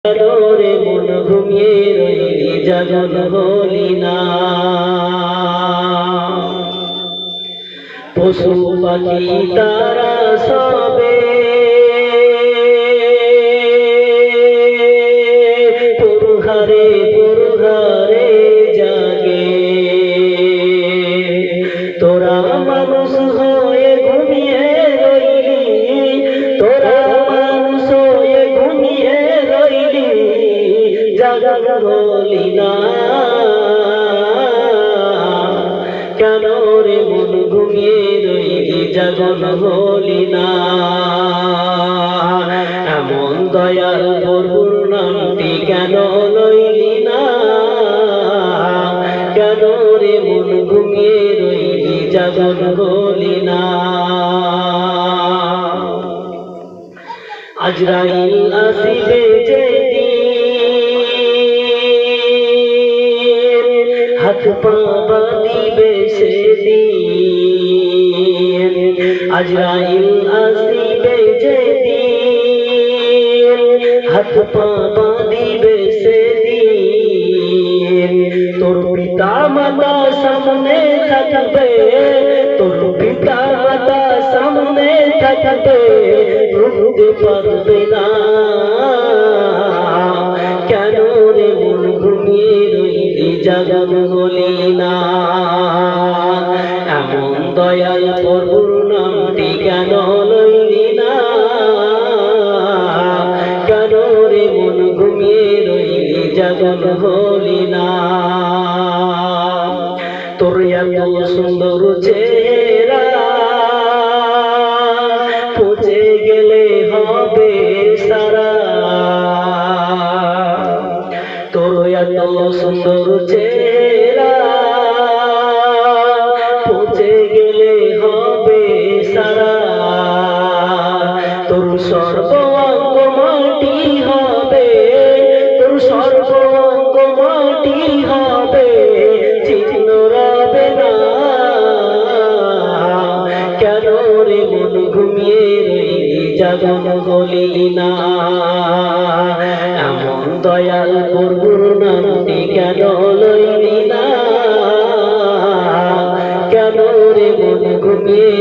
রে মন ঘুমিয়ে রইলি জাগন হলি না। পশু পাখি তারা সবে পুরহারে পুরহারে জাগে, তোরা মানুষ হয়ে ঘুমিয়ে রইলি, তোরা মানুষ হয়ে ঘুমিয়ে রইলি জাগন হলি না। কেন রে মন ঘুমিয়ে রইলি জাগন হলি না। এমন দয়াল প্রভুর নামটি কেন লইলি না। কেন রে মন ঘুমিয়ে রইলি জাগন হলি না। আজরাইল আসিবে যেদিন, হাত পা বাঁধিবে সেদিন। আজরাইল আসিবে যেদিন, হাত পা বাঁধিবে সেদিন। তোর পিতা মাতা সামনে থাকবে, তোর পিতা মাতা সামনে থাকবে, রুখতে পারবে না। কেন রে মন ঘুমিয়ে রইলি জাগন হলি না। এমন দয়াল প্রভুর নামটি কেন লইলি না। কেন রে মন ঘুমিয়ে রইলি জাগন হলি না। তোর এত সুন্দর চেহারা পচে গেলে হবে সারা। তোর এত সুন্দর চেহারা পচে গেলে হবে সারা। তোর সর্ব অঙ্গ মাটি হবে, তোর সর্ব অঙ্গ মাটি হবে, চিহ্ন রবে না। কেন রে মন ঘুমিয়ে রইলি জাগন হলি না। এমন দয়াল প্রভুর নামটি কেন লইলি না। কেন রে মন ঘুমিয়ে